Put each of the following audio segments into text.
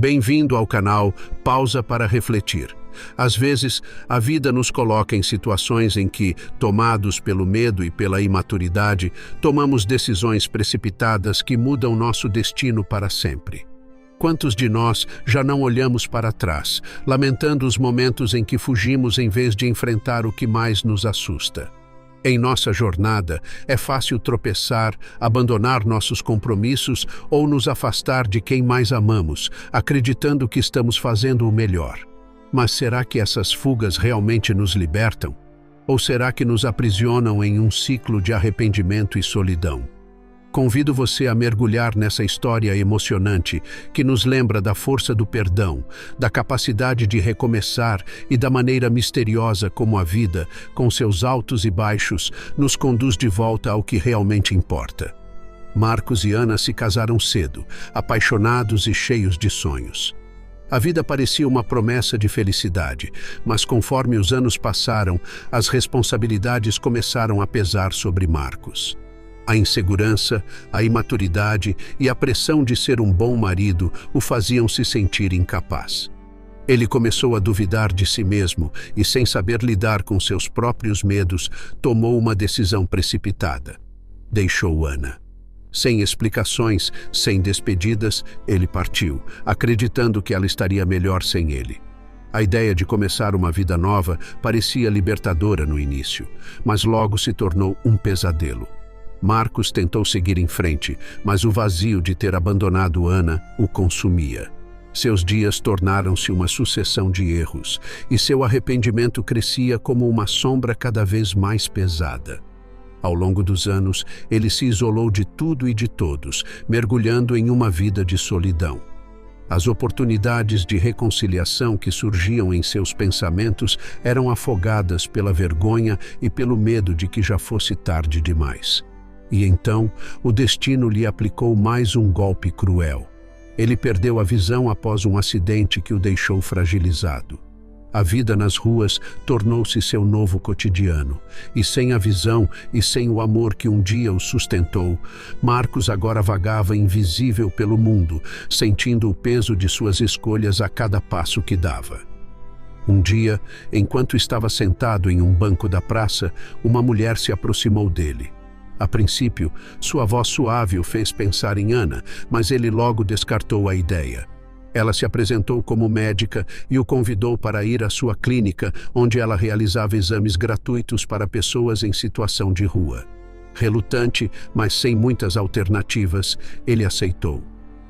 Bem-vindo ao canal Pausa para Refletir. Às vezes, a vida nos coloca em situações em que, tomados pelo medo e pela imaturidade, tomamos decisões precipitadas que mudam nosso destino para sempre. Quantos de nós já não olhamos para trás, lamentando os momentos em que fugimos em vez de enfrentar o que mais nos assusta? Em nossa jornada, é fácil tropeçar, abandonar nossos compromissos ou nos afastar de quem mais amamos, acreditando que estamos fazendo o melhor. Mas será que essas fugas realmente nos libertam? Ou será que nos aprisionam em um ciclo de arrependimento e solidão? Convido você a mergulhar nessa história emocionante que nos lembra da força do perdão, da capacidade de recomeçar e da maneira misteriosa como a vida, com seus altos e baixos, nos conduz de volta ao que realmente importa. Marcos e Ana se casaram cedo, apaixonados e cheios de sonhos. A vida parecia uma promessa de felicidade, mas conforme os anos passaram, as responsabilidades começaram a pesar sobre Marcos. A insegurança, a imaturidade e a pressão de ser um bom marido o faziam se sentir incapaz. Ele começou a duvidar de si mesmo e, sem saber lidar com seus próprios medos, tomou uma decisão precipitada. Deixou Ana. Sem explicações, sem despedidas, ele partiu, acreditando que ela estaria melhor sem ele. A ideia de começar uma vida nova parecia libertadora no início, mas logo se tornou um pesadelo. Marcos tentou seguir em frente, mas o vazio de ter abandonado Ana o consumia. Seus dias tornaram-se uma sucessão de erros, e seu arrependimento crescia como uma sombra cada vez mais pesada. Ao longo dos anos, ele se isolou de tudo e de todos, mergulhando em uma vida de solidão. As oportunidades de reconciliação que surgiam em seus pensamentos eram afogadas pela vergonha e pelo medo de que já fosse tarde demais. E então, o destino lhe aplicou mais um golpe cruel. Ele perdeu a visão após um acidente que o deixou fragilizado. A vida nas ruas tornou-se seu novo cotidiano, e sem a visão e sem o amor que um dia o sustentou, Marcos agora vagava invisível pelo mundo, sentindo o peso de suas escolhas a cada passo que dava. Um dia, enquanto estava sentado em um banco da praça, uma mulher se aproximou dele. A princípio, sua voz suave o fez pensar em Ana, mas ele logo descartou a ideia. Ela se apresentou como médica e o convidou para ir à sua clínica, onde ela realizava exames gratuitos para pessoas em situação de rua. Relutante, mas sem muitas alternativas, ele aceitou.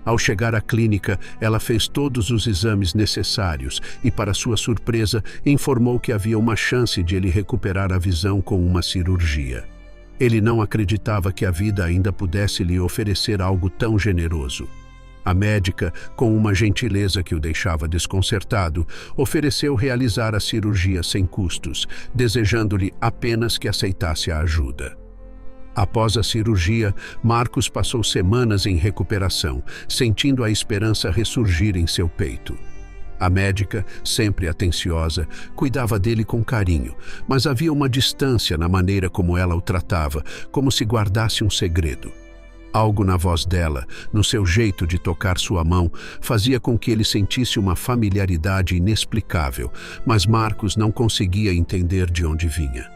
Ao chegar à clínica, ela fez todos os exames necessários e, para sua surpresa, informou que havia uma chance de ele recuperar a visão com uma cirurgia. Ele não acreditava que a vida ainda pudesse lhe oferecer algo tão generoso. A médica, com uma gentileza que o deixava desconcertado, ofereceu realizar a cirurgia sem custos, desejando-lhe apenas que aceitasse a ajuda. Após a cirurgia, Marcos passou semanas em recuperação, sentindo a esperança ressurgir em seu peito. A médica, sempre atenciosa, cuidava dele com carinho, mas havia uma distância na maneira como ela o tratava, como se guardasse um segredo. Algo na voz dela, no seu jeito de tocar sua mão, fazia com que ele sentisse uma familiaridade inexplicável, mas Marcos não conseguia entender de onde vinha.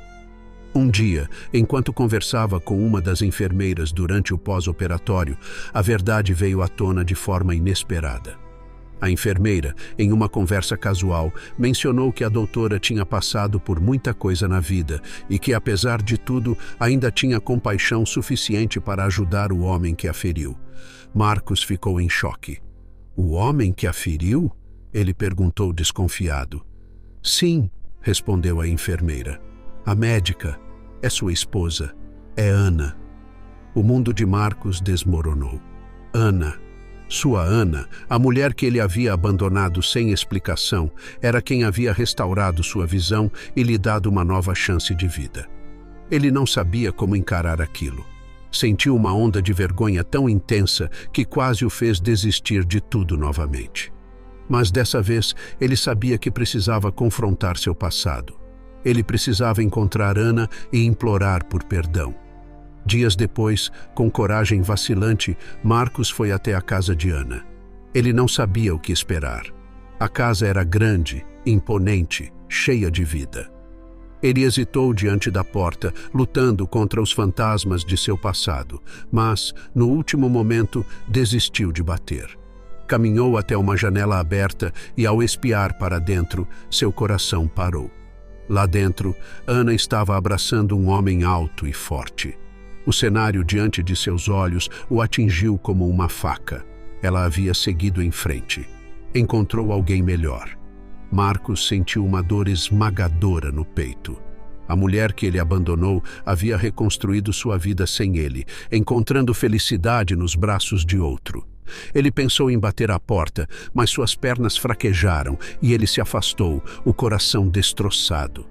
Um dia, enquanto conversava com uma das enfermeiras durante o pós-operatório, a verdade veio à tona de forma inesperada. A enfermeira, em uma conversa casual, mencionou que a doutora tinha passado por muita coisa na vida e que, apesar de tudo, ainda tinha compaixão suficiente para ajudar o homem que a feriu. Marcos ficou em choque. "O homem que a feriu?" ele perguntou desconfiado. "Sim", respondeu a enfermeira. "A médica. É sua esposa. É Ana." O mundo de Marcos desmoronou. Ana. Sua Ana, a mulher que ele havia abandonado sem explicação, era quem havia restaurado sua visão e lhe dado uma nova chance de vida. Ele não sabia como encarar aquilo. Sentiu uma onda de vergonha tão intensa que quase o fez desistir de tudo novamente. Mas dessa vez, ele sabia que precisava confrontar seu passado. Ele precisava encontrar Ana e implorar por perdão. Dias depois, com coragem vacilante, Marcos foi até a casa de Ana. Ele não sabia o que esperar. A casa era grande, imponente, cheia de vida. Ele hesitou diante da porta, lutando contra os fantasmas de seu passado, mas, no último momento, desistiu de bater. Caminhou até uma janela aberta e, ao espiar para dentro, seu coração parou. Lá dentro, Ana estava abraçando um homem alto e forte. O cenário diante de seus olhos o atingiu como uma faca. Ela havia seguido em frente. Encontrou alguém melhor. Marcos sentiu uma dor esmagadora no peito. A mulher que ele abandonou havia reconstruído sua vida sem ele, encontrando felicidade nos braços de outro. Ele pensou em bater à porta, mas suas pernas fraquejaram e ele se afastou, o coração destroçado.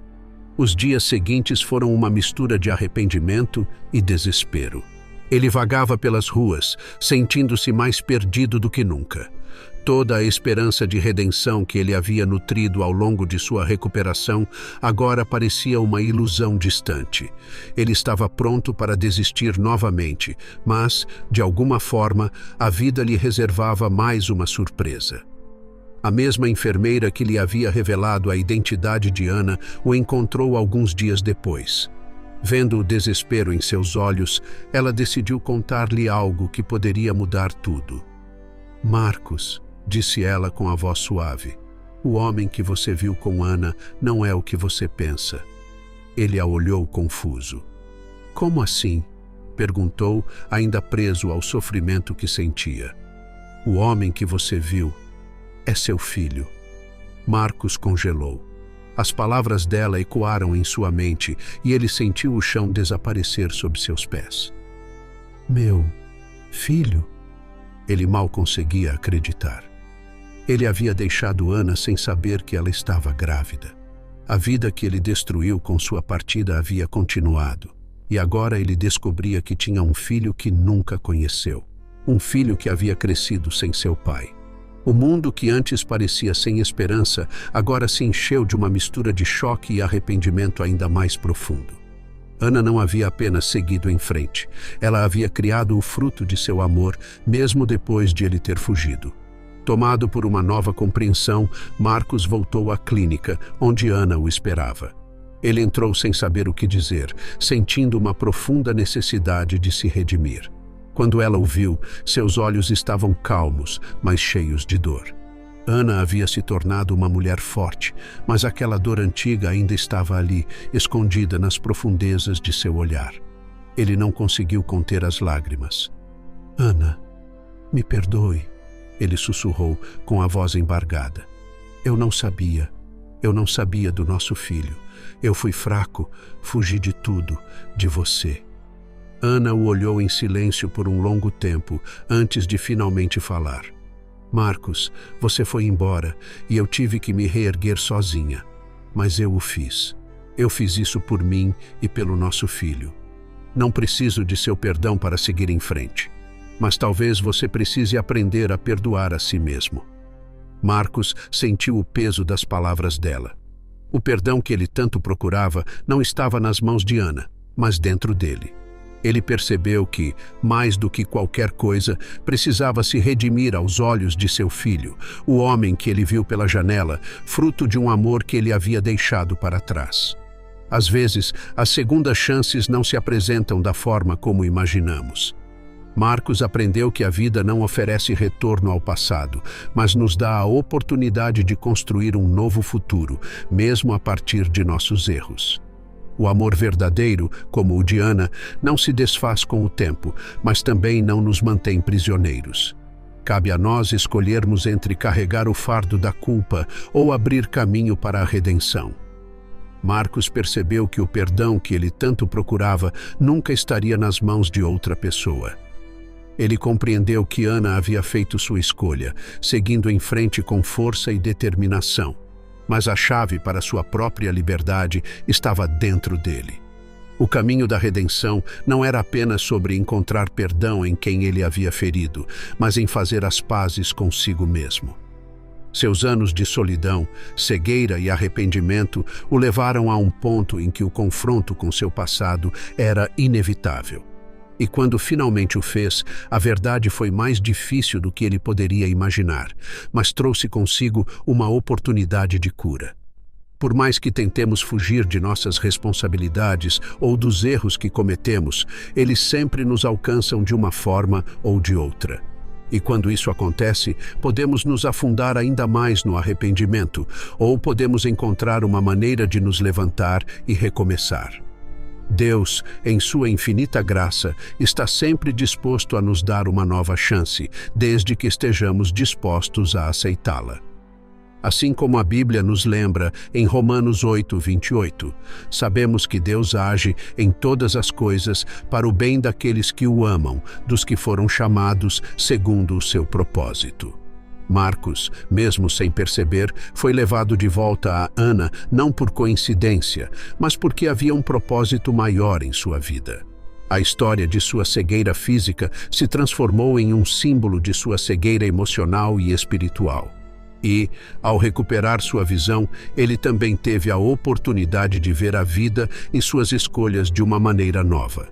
Os dias seguintes foram uma mistura de arrependimento e desespero. Ele vagava pelas ruas, sentindo-se mais perdido do que nunca. Toda a esperança de redenção que ele havia nutrido ao longo de sua recuperação agora parecia uma ilusão distante. Ele estava pronto para desistir novamente, mas, de alguma forma, a vida lhe reservava mais uma surpresa. A mesma enfermeira que lhe havia revelado a identidade de Ana o encontrou alguns dias depois. Vendo o desespero em seus olhos, ela decidiu contar-lhe algo que poderia mudar tudo. "Marcos", disse ela com a voz suave, "o homem que você viu com Ana não é o que você pensa." Ele a olhou confuso. "Como assim?" perguntou, ainda preso ao sofrimento que sentia. "O homem que você viu é seu filho." Marcos congelou. As palavras dela ecoaram em sua mente e ele sentiu o chão desaparecer sob seus pés. "Meu filho?" Ele mal conseguia acreditar. Ele havia deixado Ana sem saber que ela estava grávida. A vida que ele destruiu com sua partida havia continuado, e agora ele descobria que tinha um filho que nunca conheceu. Um filho que havia crescido sem seu pai. O mundo que antes parecia sem esperança, agora se encheu de uma mistura de choque e arrependimento ainda mais profundo. Ana não havia apenas seguido em frente. Ela havia criado o fruto de seu amor, mesmo depois de ele ter fugido. Tomado por uma nova compreensão, Marcos voltou à clínica, onde Ana o esperava. Ele entrou sem saber o que dizer, sentindo uma profunda necessidade de se redimir. Quando ela o viu, seus olhos estavam calmos, mas cheios de dor. Ana havia se tornado uma mulher forte, mas aquela dor antiga ainda estava ali, escondida nas profundezas de seu olhar. Ele não conseguiu conter as lágrimas. "Ana, me perdoe", ele sussurrou com a voz embargada. Eu não sabia do nosso filho. Eu fui fraco, fugi de tudo, de você." Ana o olhou em silêncio por um longo tempo, antes de finalmente falar. "Marcos, você foi embora e eu tive que me reerguer sozinha. Mas eu o fiz. Eu fiz isso por mim e pelo nosso filho. Não preciso de seu perdão para seguir em frente. Mas talvez você precise aprender a perdoar a si mesmo." Marcos sentiu o peso das palavras dela. O perdão que ele tanto procurava não estava nas mãos de Ana, mas dentro dele. Ele percebeu que, mais do que qualquer coisa, precisava se redimir aos olhos de seu filho, o homem que ele viu pela janela, fruto de um amor que ele havia deixado para trás. Às vezes, as segundas chances não se apresentam da forma como imaginamos. Marcos aprendeu que a vida não oferece retorno ao passado, mas nos dá a oportunidade de construir um novo futuro, mesmo a partir de nossos erros. O amor verdadeiro, como o de Ana, não se desfaz com o tempo, mas também não nos mantém prisioneiros. Cabe a nós escolhermos entre carregar o fardo da culpa ou abrir caminho para a redenção. Marcos percebeu que o perdão que ele tanto procurava nunca estaria nas mãos de outra pessoa. Ele compreendeu que Ana havia feito sua escolha, seguindo em frente com força e determinação. Mas a chave para sua própria liberdade estava dentro dele. O caminho da redenção não era apenas sobre encontrar perdão em quem ele havia ferido, mas em fazer as pazes consigo mesmo. Seus anos de solidão, cegueira e arrependimento o levaram a um ponto em que o confronto com seu passado era inevitável. E quando finalmente o fez, a verdade foi mais difícil do que ele poderia imaginar, mas trouxe consigo uma oportunidade de cura. Por mais que tentemos fugir de nossas responsabilidades ou dos erros que cometemos, eles sempre nos alcançam de uma forma ou de outra. E quando isso acontece, podemos nos afundar ainda mais no arrependimento, ou podemos encontrar uma maneira de nos levantar e recomeçar. Deus, em sua infinita graça, está sempre disposto a nos dar uma nova chance, desde que estejamos dispostos a aceitá-la. Assim como a Bíblia nos lembra em Romanos 8:28, sabemos que Deus age em todas as coisas para o bem daqueles que o amam, dos que foram chamados segundo o seu propósito. Marcos, mesmo sem perceber, foi levado de volta a Ana não por coincidência, mas porque havia um propósito maior em sua vida. A história de sua cegueira física se transformou em um símbolo de sua cegueira emocional e espiritual. E, ao recuperar sua visão, ele também teve a oportunidade de ver a vida e suas escolhas de uma maneira nova.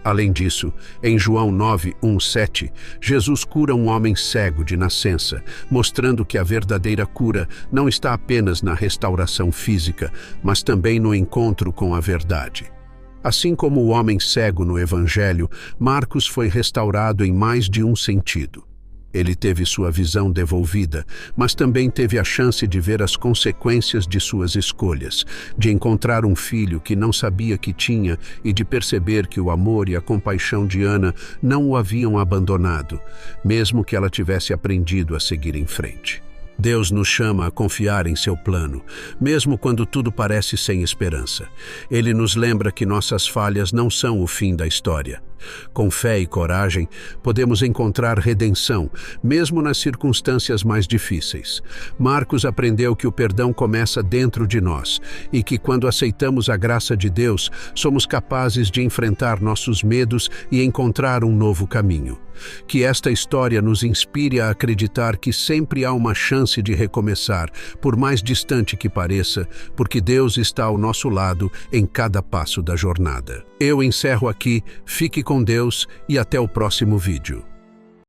Além disso, em João 9:1-7, Jesus cura um homem cego de nascença, mostrando que a verdadeira cura não está apenas na restauração física, mas também no encontro com a verdade. Assim como o homem cego no Evangelho, Marcos foi restaurado em mais de um sentido. Ele teve sua visão devolvida, mas também teve a chance de ver as consequências de suas escolhas, de encontrar um filho que não sabia que tinha e de perceber que o amor e a compaixão de Ana não o haviam abandonado, mesmo que ela tivesse aprendido a seguir em frente. Deus nos chama a confiar em seu plano, mesmo quando tudo parece sem esperança. Ele nos lembra que nossas falhas não são o fim da história. Com fé e coragem, podemos encontrar redenção, mesmo nas circunstâncias mais difíceis. Marcos aprendeu que o perdão começa dentro de nós e que, quando aceitamos a graça de Deus, somos capazes de enfrentar nossos medos e encontrar um novo caminho. Que esta história nos inspire a acreditar que sempre há uma chance de recomeçar, por mais distante que pareça, porque Deus está ao nosso lado em cada passo da jornada. Eu encerro aqui, fique com Deus e até o próximo vídeo.